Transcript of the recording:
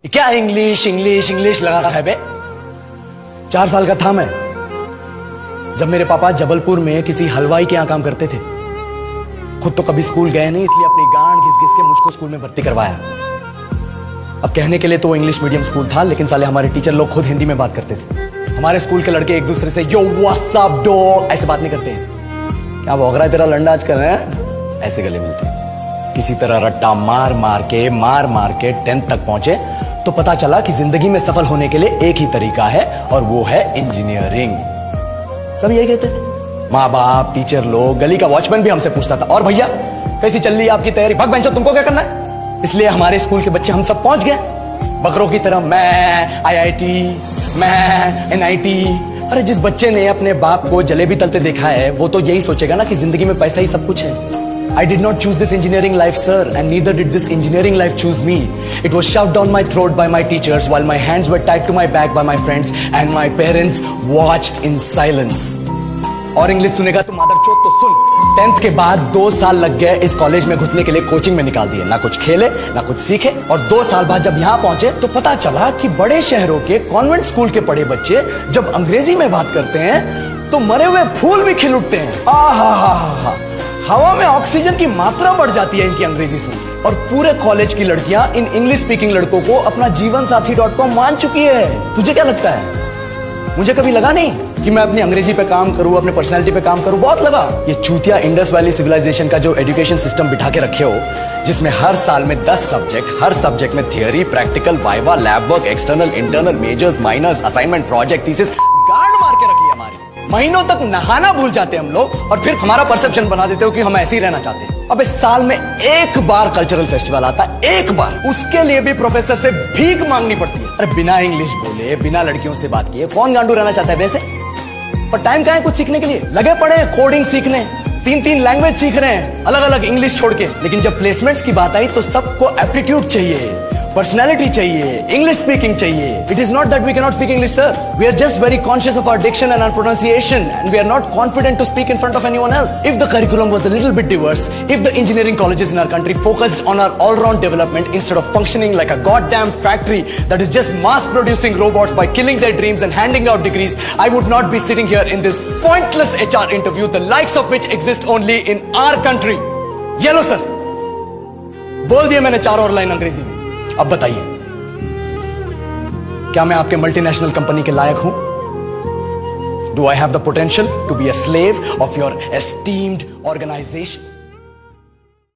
क्या English English English लगा रहा है बे? 4 साल का था मैं जब मेरे पापा जबलपुर में किसी हलवाई के यहां काम करते थे। खुद तो कभी स्कूल गए नहीं, इसलिए अपनी गांड घिस घिस के मुझको स्कूल में भर्ती करवाया। अब कहने के लिए तो इंग्लिश मीडियम स्कूल था, लेकिन साले हमारे टीचर लोग खुद हिंदी में बात करते थे। हमारे स्कूल के लड़के एक दूसरे से यो व्हाट्स अप डो ऐसे बात नहीं करते हैं। क्या भौंक रहा है तेरा लंडा आजकल है? ऐसे गले मिलते हैं। किसी तरह रट्टा मार मार के 10th तक पहुंचे तो पता चला कि जिंदगी में सफल होने के लिए एक ही तरीका है और वो है इंजीनियरिंग। सब यही कहते थे, माँ बाप, टीचर लोग, गली का वॉचमैन भी हमसे पूछता था, और भैया कैसी चल रही है आपकी तैयारी? भाग बेंचो, तुमको क्या करना है? इसलिए हमारे स्कूल के बच्चे हम सब पहुंच गए बकरों की तरह। मैं IIT, मैं NIT। अरे जिस बच्चे ने अपने बाप को जलेबी तलते देखा है वो तो यही सोचेगा ना कि जिंदगी में पैसा ही सब कुछ है। I did not choose this engineering life, sir, and neither did this engineering life choose me. It was shoved down my throat by my teachers while my hands were tied to my back by my friends and my parents watched in silence. और English सुनेगा तो मादरचोद तो सुन। 10th के बाद 2 साल लग गए इस कॉलेज में घुसने के लिए, कोचिंग में निकाल दिए। ना कुछ खेले ना कुछ सीखे, और 2 साल बाद जब यहाँ पहुंचे तो पता चला कि बड़े शहरों के कॉन्वेंट स्कूल के पढ़े बच्चे जब अंग्रेजी में बात करते हैं तो मरे हुए फूल भी खिल उठते हैं। आहा, हवा में ऑक्सीजन की मात्रा बढ़ जाती है इनकी अंग्रेजी सुन। और पूरे कॉलेज की लड़कियां इन इंग्लिश स्पीकिंग लड़कों को अपना जीवन साथी .com मान चुकी है। तुझे क्या लगता है? मुझे कभी लगा नहीं कि मैं अपनी अंग्रेजी पे काम करूं, अपने पर्सनालिटी पे काम करूं। बहुत लगा। ये चूतिया इंडस वैली सिविलाइजेशन का जो एजुकेशन सिस्टम बिठा के रखे हो, जिसमें हर साल में 10 सब्जेक्ट, हर सब्जेक्ट में theory, practical, viva, lab work, external, internal, majors, minors, assignment, project, thesis, गांड मार के रखी है हमारी। महीनों तक नहाना भूल जाते हम लोग और फिर हमारा परसेप्शन बना देते हो कि हम ऐसे ही रहना चाहते हैं। अब इस साल में एक बार कल्चरल फेस्टिवल आता है, एक बार, उसके लिए भी प्रोफेसर से भीख मांगनी पड़ती है। अरे बिना इंग्लिश बोले, बिना लड़कियों से बात किए कौन गांडू रहना चाहता है वैसे? पर टाइम कहाँ है कुछ सीखने के लिए? लगे पड़े हैं कोडिंग सीखने, 3 लैंग्वेज सीख रहे हैं अलग अलग इंग्लिश छोड़ के। लेकिन जब प्लेसमेंट्स की बात आई तो सबको एप्टीट्यूड चाहिए, पर्सनैलिटी चाहिए, इंग्लिश स्पीकिंग चाहिए। It is not that we cannot speak English, sir. We are just very conscious of our diction and our pronunciation, and we are not confident to speak in front of anyone else. If the curriculum was a little bit diverse, if the engineering colleges in our country focused on our all-round development instead of functioning like a goddamn factory that is just mass-producing robots by killing their dreams and handing out degrees, I would not be sitting here in this pointless HR interview, the likes of which exist only in our country. Yellow, sir. बोल दिया मैंने 4 और line अंग्रेजी में। अब बताइए, क्या मैं आपके मल्टीनेशनल कंपनी के लायक हूं? Do I have the potential to be a slave of your esteemed organisation?